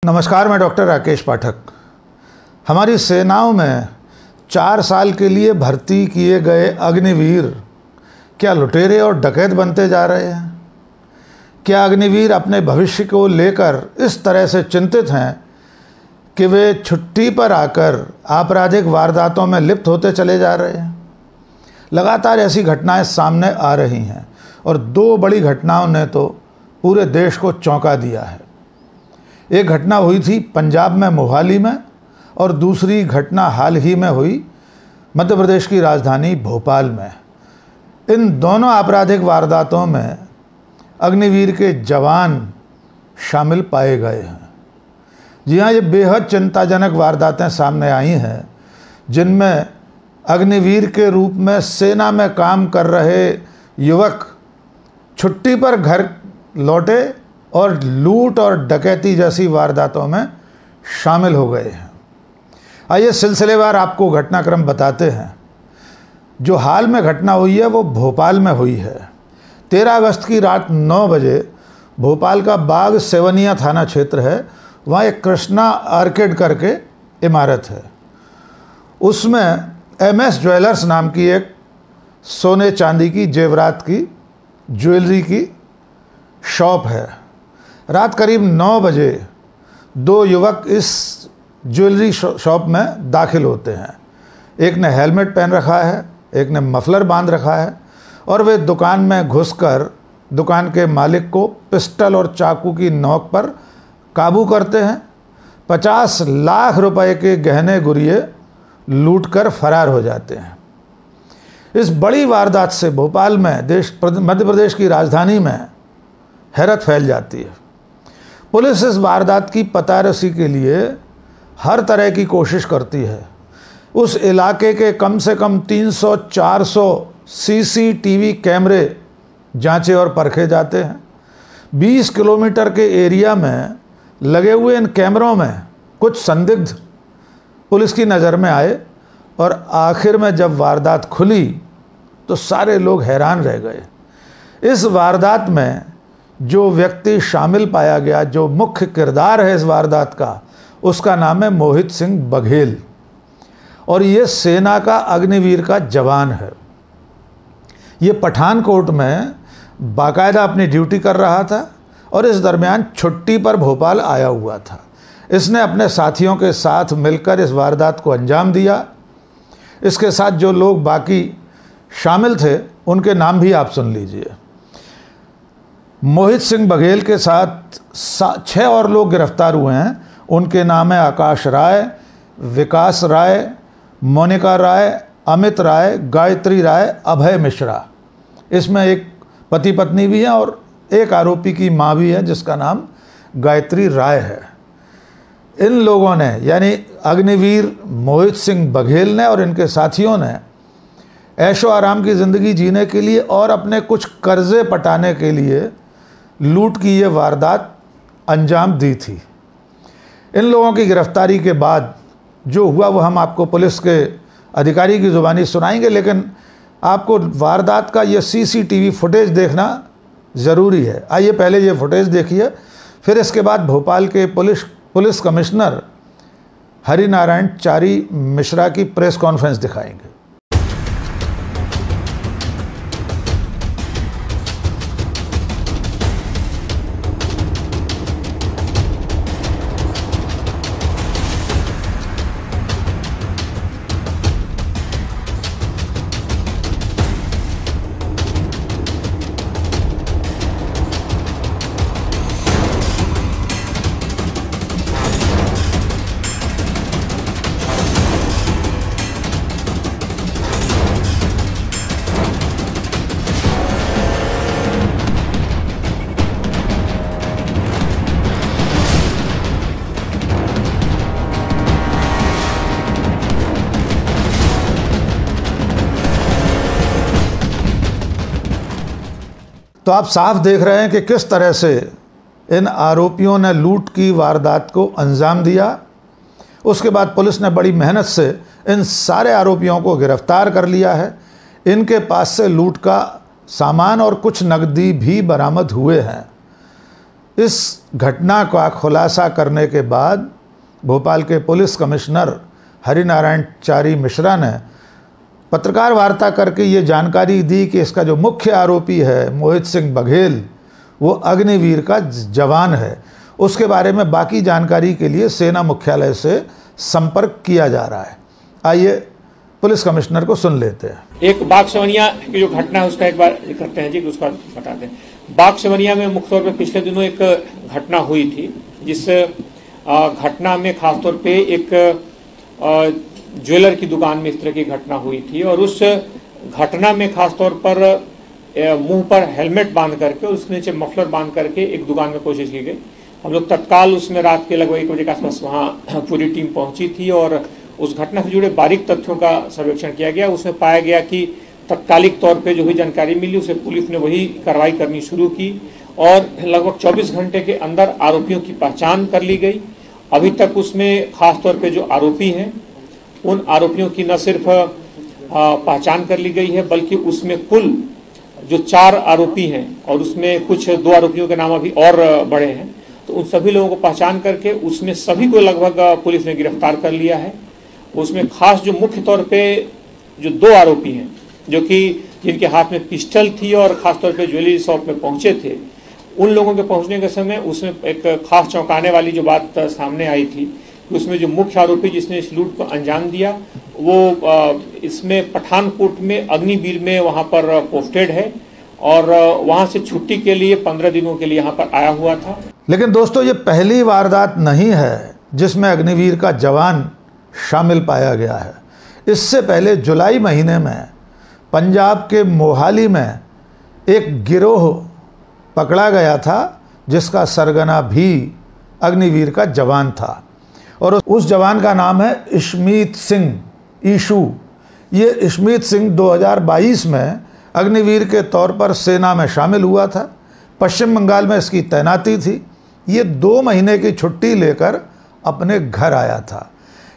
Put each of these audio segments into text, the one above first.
नमस्कार, मैं डॉक्टर राकेश पाठक। हमारी सेनाओं में 4 साल के लिए भर्ती किए गए अग्निवीर क्या लुटेरे और डकैत बनते जा रहे हैं? क्या अग्निवीर अपने भविष्य को लेकर इस तरह से चिंतित हैं कि वे छुट्टी पर आकर आपराधिक वारदातों में लिप्त होते चले जा रहे हैं? लगातार ऐसी घटनाएं सामने आ रही हैं और 2 बड़ी घटनाओं ने तो पूरे देश को चौंका दिया है। एक घटना हुई थी पंजाब में मोहाली में और दूसरी घटना हाल ही में हुई मध्य प्रदेश की राजधानी भोपाल में। इन दोनों आपराधिक वारदातों में अग्निवीर के जवान शामिल पाए गए हैं। जी हाँ, ये बेहद चिंताजनक वारदातें सामने आई हैं जिनमें अग्निवीर के रूप में सेना में काम कर रहे युवक छुट्टी पर घर लौटे और लूट और डकैती जैसी वारदातों में शामिल हो गए हैं। आइए सिलसिलेवार आपको घटनाक्रम बताते हैं। जो हाल में घटना हुई है वो भोपाल में हुई है। 13 अगस्त की रात 9 बजे भोपाल का बाग सेवनिया थाना क्षेत्र है, वहाँ एक कृष्णा आर्केड करके इमारत है। उसमें MS ज्वेलर्स नाम की एक सोने चांदी की जेवरात की ज्वेलरी की शॉप है। रात करीब 9 बजे 2 युवक इस ज्वेलरी शॉप में दाखिल होते हैं। एक ने हेलमेट पहन रखा है, एक ने मफलर बांध रखा है और वे दुकान में घुसकर दुकान के मालिक को पिस्टल और चाकू की नोक पर काबू करते हैं। 50 लाख रुपए के गहने गुरिये लूटकर फरार हो जाते हैं। इस बड़ी वारदात से भोपाल में मध्य प्रदेश की राजधानी में हैरत फैल जाती है। पुलिस इस वारदात की पतारसी के लिए हर तरह की कोशिश करती है। उस इलाके के कम से कम 300-400 CCTV कैमरे जांचे और परखे जाते हैं। 20 किलोमीटर के एरिया में लगे हुए इन कैमरों में कुछ संदिग्ध पुलिस की नज़र में आए और आखिर में जब वारदात खुली तो सारे लोग हैरान रह गए। इस वारदात में जो व्यक्ति शामिल पाया गया, जो मुख्य किरदार है इस वारदात का, उसका नाम है मोहित सिंह बघेल और ये सेना का अग्निवीर का जवान है। ये पठानकोट में बाकायदा अपनी ड्यूटी कर रहा था और इस दरमियान छुट्टी पर भोपाल आया हुआ था। इसने अपने साथियों के साथ मिलकर इस वारदात को अंजाम दिया। इसके साथ जो लोग बाकी शामिल थे उनके नाम भी आप सुन लीजिए। मोहित सिंह बघेल के साथ 6 और लोग गिरफ्तार हुए हैं। उनके नाम है आकाश राय, विकास राय, मोनिका राय, अमित राय, गायत्री राय, अभय मिश्रा। इसमें एक पति पत्नी भी है और एक आरोपी की मां भी है जिसका नाम गायत्री राय है। इन लोगों ने यानी अग्निवीर मोहित सिंह बघेल ने और इनके साथियों ने ऐशो आराम की ज़िंदगी जीने के लिए और अपने कुछ कर्जे पटाने के लिए लूट की ये वारदात अंजाम दी थी। इन लोगों की गिरफ्तारी के बाद जो हुआ वो हम आपको पुलिस के अधिकारी की ज़ुबानी सुनाएंगे, लेकिन आपको वारदात का ये CCTV फुटेज देखना ज़रूरी है। आइए पहले ये फुटेज देखिए, फिर इसके बाद भोपाल के पुलिस कमिश्नर हरिनारायण चारी मिश्रा की प्रेस कॉन्फ्रेंस दिखाएंगे। तो आप साफ देख रहे हैं कि किस तरह से इन आरोपियों ने लूट की वारदात को अंजाम दिया। उसके बाद पुलिस ने बड़ी मेहनत से इन सारे आरोपियों को गिरफ्तार कर लिया है। इनके पास से लूट का सामान और कुछ नकदी भी बरामद हुए हैं। इस घटना का खुलासा करने के बाद भोपाल के पुलिस कमिश्नर हरिनारायण चारी मिश्रा ने पत्रकार वार्ता करके ये जानकारी दी कि इसका जो मुख्य आरोपी है मोहित सिंह बघेल, वो अग्निवीर का जवान है। उसके बारे में बाकी जानकारी के लिए सेना मुख्यालय से संपर्क किया जा रहा है। आइए पुलिस कमिश्नर को सुन लेते हैं। एक बागसवनिया की जो घटना है उसका एक बार करते हैं जी, उसका बताते हैं। बागसवनिया में मुख्य तौर पर पिछले दिनों एक घटना हुई थी, जिस घटना में खासतौर पे एक ज्वेलर की दुकान में इस तरह की घटना हुई थी, और उस घटना में खासतौर पर मुंह पर हेलमेट बांध करके, उसके नीचे मफलर बांध करके एक दुकान में कोशिश की गई। हम लोग तत्काल उसमें रात के लगभग 1 बजे के आसपास वहाँ पूरी टीम पहुंची थी और उस घटना से जुड़े बारीक तथ्यों का सर्वेक्षण किया गया। उसमें पाया गया कि तत्कालिक तौर पे जो भी जानकारी मिली उसे पुलिस ने वही कार्रवाई करनी शुरू की और लगभग 24 घंटे के अंदर आरोपियों की पहचान कर ली गई। अभी तक उसमें खास तौर पे जो आरोपी हैं उन आरोपियों की न सिर्फ पहचान कर ली गई है, बल्कि उसमें कुल जो 4 आरोपी हैं और उसमें कुछ 2 आरोपियों के नाम अभी और बढ़े हैं, तो उन सभी लोगों को पहचान करके उसमें सभी को लगभग पुलिस ने गिरफ्तार कर लिया है। उसमें खास जो मुख्य तौर पे जो 2 आरोपी हैं जो कि जिनके हाथ में पिस्टल थी और खासतौर पे ज्वेलरी शॉप में पहुंचे थे, उन लोगों के पहुंचने के समय उसमें एक खास चौंकाने वाली जो बात सामने आई थी कि उसमें जो मुख्य आरोपी जिसने इस लूट को अंजाम दिया वो इसमें पठानकोट में अग्निवीर में वहां पर पोस्टेड है और वहां से छुट्टी के लिए 15 दिनों के लिए यहाँ पर आया हुआ था। लेकिन दोस्तों, ये पहली वारदात नहीं है जिसमें अग्निवीर का जवान शामिल पाया गया है। इससे पहले जुलाई महीने में पंजाब के मोहाली में एक गिरोह पकड़ा गया था जिसका सरगना भी अग्निवीर का जवान था और उस जवान का नाम है इशमीत सिंह, ईशू। ये इशमीत सिंह 2022 में अग्निवीर के तौर पर सेना में शामिल हुआ था। पश्चिम बंगाल में इसकी तैनाती थी। ये 2 महीने की छुट्टी लेकर अपने घर आया था।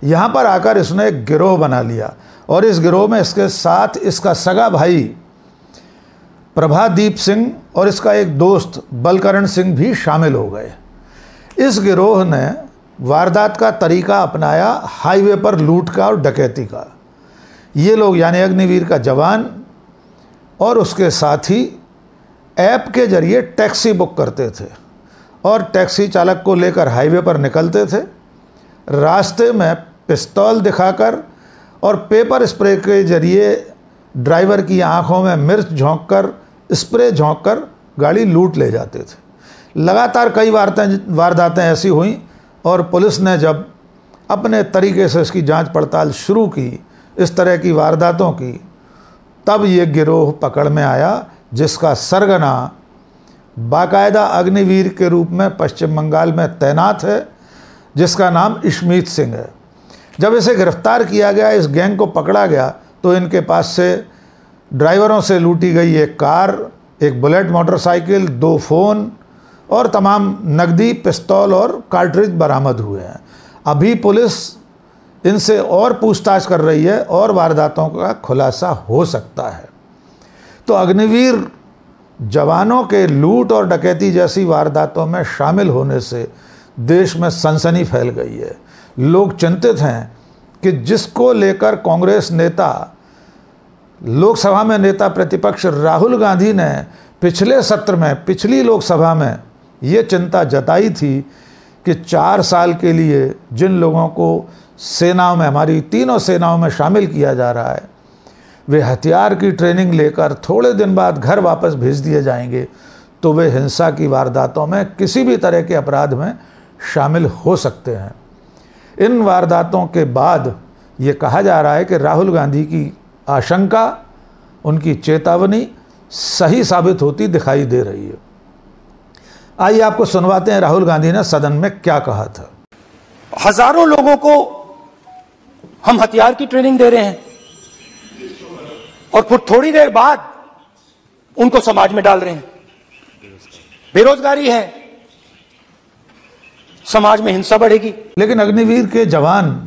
यहाँ पर आकर इसने एक गिरोह बना लिया और इस गिरोह में इसके साथ इसका सगा भाई प्रभादीप सिंह और इसका एक दोस्त बलकरण सिंह भी शामिल हो गए। इस गिरोह ने वारदात का तरीका अपनाया हाईवे पर लूट का और डकैती का। ये लोग यानी अग्निवीर का जवान और उसके साथी ऐप के जरिए टैक्सी बुक करते थे और टैक्सी चालक को लेकर हाईवे पर निकलते थे। रास्ते में पिस्तौल दिखाकर और पेपर स्प्रे के जरिए ड्राइवर की आंखों में मिर्च झोंककर, स्प्रे झोंककर गाड़ी लूट ले जाते थे। लगातार कई वारदातें ऐसी हुई और पुलिस ने जब अपने तरीके से इसकी जांच पड़ताल शुरू की इस तरह की वारदातों की, तब ये गिरोह पकड़ में आया जिसका सरगना बाकायदा अग्निवीर के रूप में पश्चिम बंगाल में तैनात है, जिसका नाम इशमीत सिंह है। जब इसे गिरफ्तार किया गया, इस गैंग को पकड़ा गया, तो इनके पास से ड्राइवरों से लूटी गई एक कार, एक बुलेट मोटरसाइकिल, 2 फ़ोन और तमाम नकदी, पिस्तौल और कार्ट्रिज बरामद हुए हैं। अभी पुलिस इनसे और पूछताछ कर रही है और वारदातों का खुलासा हो सकता है। तो अग्निवीर जवानों के लूट और डकैती जैसी वारदातों में शामिल होने से देश में सनसनी फैल गई है। लोग चिंतित हैं कि जिसको लेकर कांग्रेस नेता, लोकसभा में नेता प्रतिपक्ष राहुल गांधी ने पिछले सत्र में, पिछली लोकसभा में ये चिंता जताई थी कि 4 साल के लिए जिन लोगों को सेनाओं में, हमारी तीनों सेनाओं में शामिल किया जा रहा है, वे हथियार की ट्रेनिंग लेकर थोड़े दिन बाद घर वापस भेज दिए जाएंगे, तो वे हिंसा की वारदातों में, किसी भी तरह के अपराध में शामिल हो सकते हैं। इन वारदातों के बाद ये कहा जा रहा है कि राहुल गांधी की आशंका, उनकी चेतावनी सही साबित होती दिखाई दे रही है। आइए आपको सुनवाते हैं राहुल गांधी ने सदन में क्या कहा था। हजारों लोगों को हम हथियार की ट्रेनिंग दे रहे हैं और फिर थोड़ी देर बाद उनको समाज में डाल रहे हैं। बेरोजगारी है, समाज में हिंसा बढ़ेगी। लेकिन अग्निवीर के जवान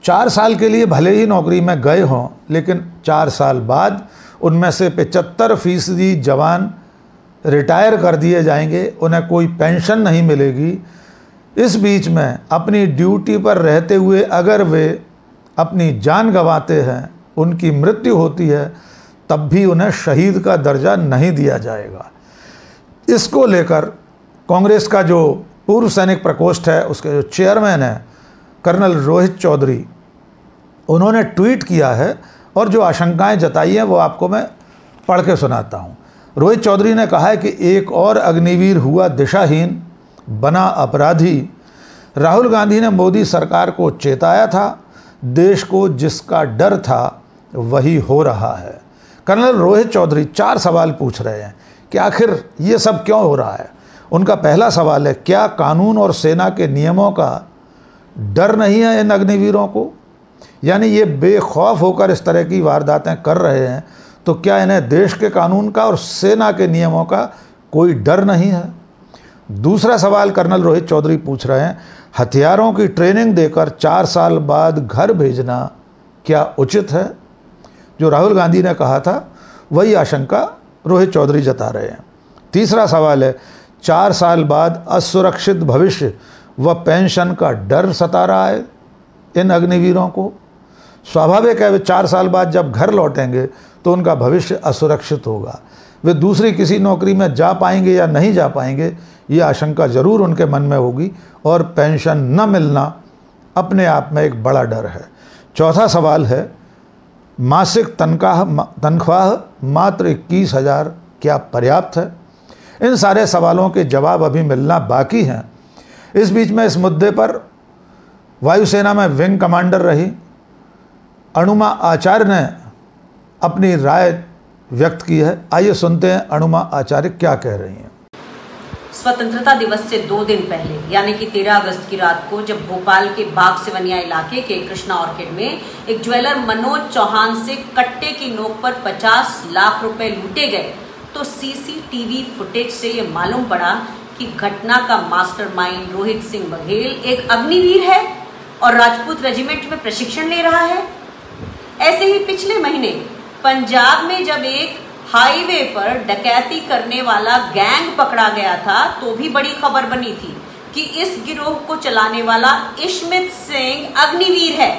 4 साल के लिए भले ही नौकरी में गए हों, लेकिन 4 साल बाद उनमें से 75% जवान रिटायर कर दिए जाएंगे, उन्हें कोई पेंशन नहीं मिलेगी। इस बीच में अपनी ड्यूटी पर रहते हुए अगर वे अपनी जान गंवाते हैं, उनकी मृत्यु होती है, तब भी उन्हें शहीद का दर्जा नहीं दिया जाएगा। इसको लेकर कांग्रेस का जो पूर्व सैनिक प्रकोष्ठ है, उसके जो चेयरमैन हैं कर्नल रोहित चौधरी, उन्होंने ट्वीट किया है और जो आशंकाएं जताई हैं वो आपको मैं पढ़ के सुनाता हूं। रोहित चौधरी ने कहा है कि एक और अग्निवीर हुआ दिशाहीन, बना अपराधी। राहुल गांधी ने मोदी सरकार को चेताया था, देश को जिसका डर था वही हो रहा है। कर्नल रोहित चौधरी 4 सवाल पूछ रहे हैं कि आखिर ये सब क्यों हो रहा है। उनका पहला सवाल है, क्या कानून और सेना के नियमों का डर नहीं है इन अग्निवीरों को? यानी ये बेखौफ होकर इस तरह की वारदातें कर रहे हैं, तो क्या इन्हें देश के कानून का और सेना के नियमों का कोई डर नहीं है? दूसरा सवाल कर्नल रोहित चौधरी पूछ रहे हैं, हथियारों की ट्रेनिंग देकर 4 साल बाद घर भेजना क्या उचित है? जो राहुल गांधी ने कहा था वही आशंका रोहित चौधरी जता रहे हैं। तीसरा सवाल है, 4 साल बाद असुरक्षित भविष्य व पेंशन का डर सता रहा है इन अग्निवीरों को। स्वाभाविक है, वे 4 साल बाद जब घर लौटेंगे तो उनका भविष्य असुरक्षित होगा। वे दूसरी किसी नौकरी में जा पाएंगे या नहीं जा पाएंगे, ये आशंका जरूर उनके मन में होगी, और पेंशन न मिलना अपने आप में एक बड़ा डर है। चौथा सवाल है, मासिक तनख्वाह मात्र 21,000 क्या पर्याप्त है? इन सारे सवालों के जवाब अभी मिलना बाकी हैं। इस बीच में इस मुद्दे पर वायुसेना में विंग कमांडर रही अनुमा आचार्य ने अपनी राय व्यक्त की है। आइए सुनते हैं अनुमा आचार्य क्या कह रही हैं। स्वतंत्रता दिवस से 2 दिन पहले यानी कि 13 अगस्त की रात को जब भोपाल के बाग सिवनिया इलाके के कृष्णा ऑर्किड में एक ज्वेलर मनोज चौहान से कट्टे की नोक पर 50 लाख रुपए लूटे गए, तो सीसीटीवी फुटेज से ये मालूम पड़ा कि घटना का मास्टरमाइंड रोहित सिंह बघेल एक अग्निवीर है और राजपूत रेजिमेंट में प्रशिक्षण ले रहा है। ऐसे ही पिछले महीने पंजाब में जब एक हाईवे पर डकैती करने वाला गैंग पकड़ा गया था, तो भी बड़ी खबर बनी थी कि इस गिरोह को चलाने वाला इशमित सिंह अग्निवीर है।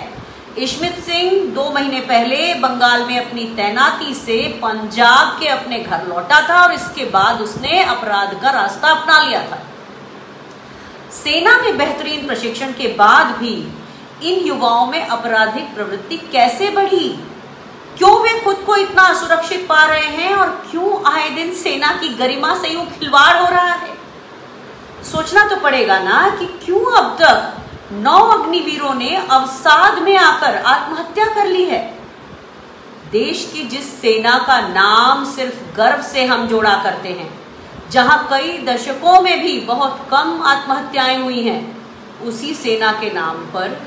इशमित सिंह 2 महीने पहले बंगाल में अपनी तैनाती से पंजाब के अपने घर लौटा था और इसके बाद उसने अपराध का रास्ता अपना लिया था। सेना में बेहतरीन प्रशिक्षण के बाद भी इन युवाओं में आपराधिक प्रवृत्ति कैसे बढ़ी? क्यों वे खुद को इतना असुरक्षित पा रहे हैं और क्यों आए दिन सेना की गरिमा से यूं खिलवाड़ हो रहा है? सोचना तो पड़ेगा ना कि क्यों अब तक 9 अग्निवीरों ने अवसाद में आकर आत्महत्या कर ली है। देश की जिस सेना का नाम सिर्फ गर्व से हम जोड़ा करते हैं, जहां कई दशकों में भी बहुत कम आत्महत्याएं हुई हैं, उसी सेना के नाम पर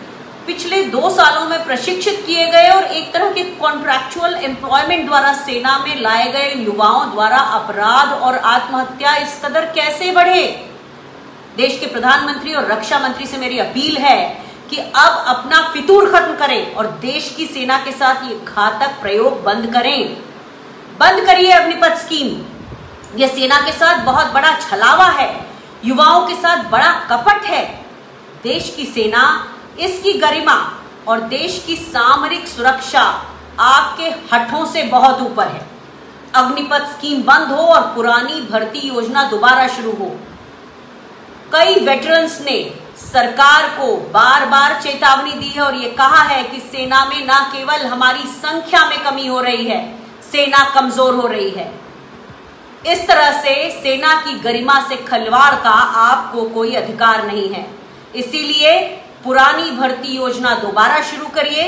पिछले 2 सालों में प्रशिक्षित किए गए और एक तरह के कॉन्ट्रैक्चुअल एम्प्लॉयमेंट द्वारा सेना में लाए गए युवाओं द्वारा अपराध और आत्महत्या इस कदर कैसे बढ़े? देश के प्रधानमंत्री और रक्षा मंत्री से मेरी अपील है कि अब अपना फितूर खत्म करें और देश की सेना के साथ ये घातक प्रयोग बंद करें। बंद करिए अग्निपथ स्कीम। यह सेना के साथ बहुत बड़ा छलावा है, युवाओं के साथ बड़ा कपट है। देश की सेना, इसकी गरिमा और देश की सामरिक सुरक्षा आपके हठों से बहुत ऊपर है। अग्निपथ स्कीम बंद हो और पुरानी भर्ती योजना दोबारा शुरू हो। कई वेटरन्स ने सरकार को बार बार चेतावनी दी है और ये कहा है कि सेना में न केवल हमारी संख्या में कमी हो रही है, सेना कमजोर हो रही है। इस तरह से सेना की गरिमा से खिलवाड़ का आपको कोई अधिकार नहीं है। इसीलिए पुरानी भर्ती योजना दोबारा शुरू करिए।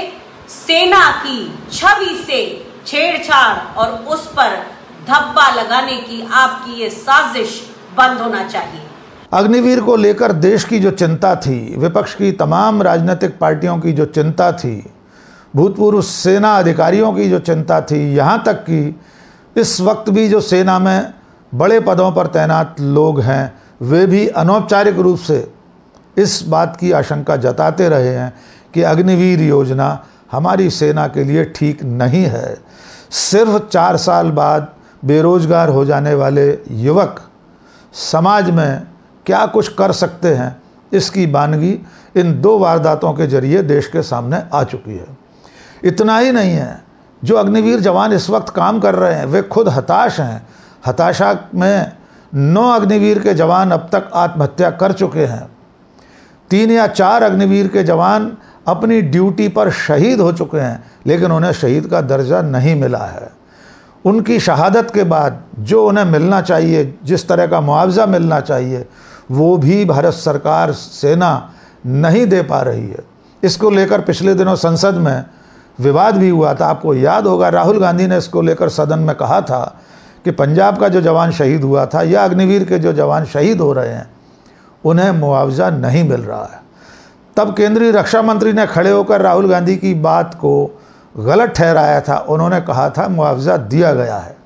सेना की छवि से छेड़छाड़ और उस पर धब्बा लगाने की आपकी ये साजिश बंद होना चाहिए। अग्निवीर को लेकर देश की जो चिंता थी, विपक्ष की तमाम राजनीतिक पार्टियों की जो चिंता थी, भूतपूर्व सेना अधिकारियों की जो चिंता थी, यहाँ तक कि इस वक्त भी जो सेना में बड़े पदों पर तैनात लोग हैं, वे भी अनौपचारिक रूप से इस बात की आशंका जताते रहे हैं कि अग्निवीर योजना हमारी सेना के लिए ठीक नहीं है। सिर्फ 4 साल बाद बेरोजगार हो जाने वाले युवक समाज में क्या कुछ कर सकते हैं, इसकी बानगी इन 2 वारदातों के जरिए देश के सामने आ चुकी है। इतना ही नहीं है, जो अग्निवीर जवान इस वक्त काम कर रहे हैं वे खुद हताश हैं। हताशा में 9 अग्निवीर के जवान अब तक आत्महत्या कर चुके हैं। 3 या 4 अग्निवीर के जवान अपनी ड्यूटी पर शहीद हो चुके हैं, लेकिन उन्हें शहीद का दर्जा नहीं मिला है। उनकी शहादत के बाद जो उन्हें मिलना चाहिए, जिस तरह का मुआवजा मिलना चाहिए, वो भी भारत सरकार, सेना नहीं दे पा रही है। इसको लेकर पिछले दिनों संसद में विवाद भी हुआ था। आपको याद होगा, राहुल गांधी ने इसको लेकर सदन में कहा था कि पंजाब का जो जवान शहीद हुआ था या अग्निवीर के जो जवान शहीद हो रहे हैं उन्हें मुआवजा नहीं मिल रहा है। तब केंद्रीय रक्षा मंत्री ने खड़े होकर राहुल गांधी की बात को गलत ठहराया था। उन्होंने कहा था मुआवजा दिया गया है।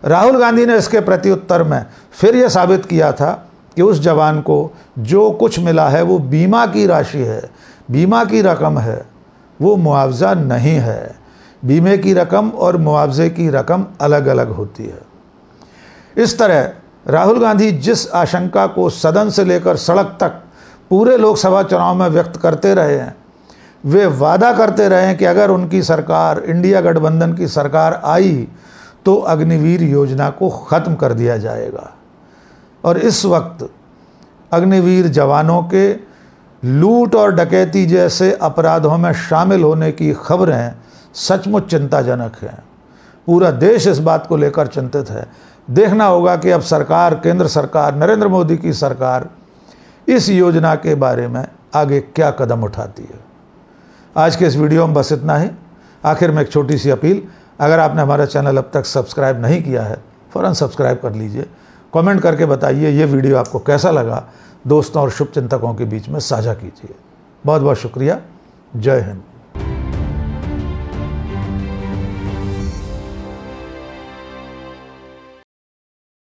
राहुल गांधी ने इसके प्रत्युत्तर में फिर यह साबित किया था कि उस जवान को जो कुछ मिला है वो बीमा की राशि है, बीमा की रकम है, वो मुआवजा नहीं है। बीमे की रकम और मुआवजे की रकम अलग अलग होती है। इस तरह राहुल गांधी जिस आशंका को सदन से लेकर सड़क तक पूरे लोकसभा चुनाव में व्यक्त करते रहे हैं, वे वादा करते रहे हैं कि अगर उनकी सरकार, इंडिया गठबंधन की सरकार आई तो अग्निवीर योजना को ख़त्म कर दिया जाएगा। और इस वक्त अग्निवीर जवानों के लूट और डकैती जैसे अपराधों में शामिल होने की खबरें सचमुच चिंताजनक हैं। पूरा देश इस बात को लेकर चिंतित है। देखना होगा कि अब सरकार, केंद्र सरकार, नरेंद्र मोदी की सरकार इस योजना के बारे में आगे क्या कदम उठाती है। आज के इस वीडियो में बस इतना ही। आखिर में एक छोटी सी अपील, अगर आपने हमारा चैनल अब तक सब्सक्राइब नहीं किया है, फ़ौरन सब्सक्राइब कर लीजिए। कमेंट करके बताइए ये वीडियो आपको कैसा लगा। दोस्तों और शुभचिंतकों के बीच में साझा कीजिए। बहुत बहुत शुक्रिया। जय हिंद।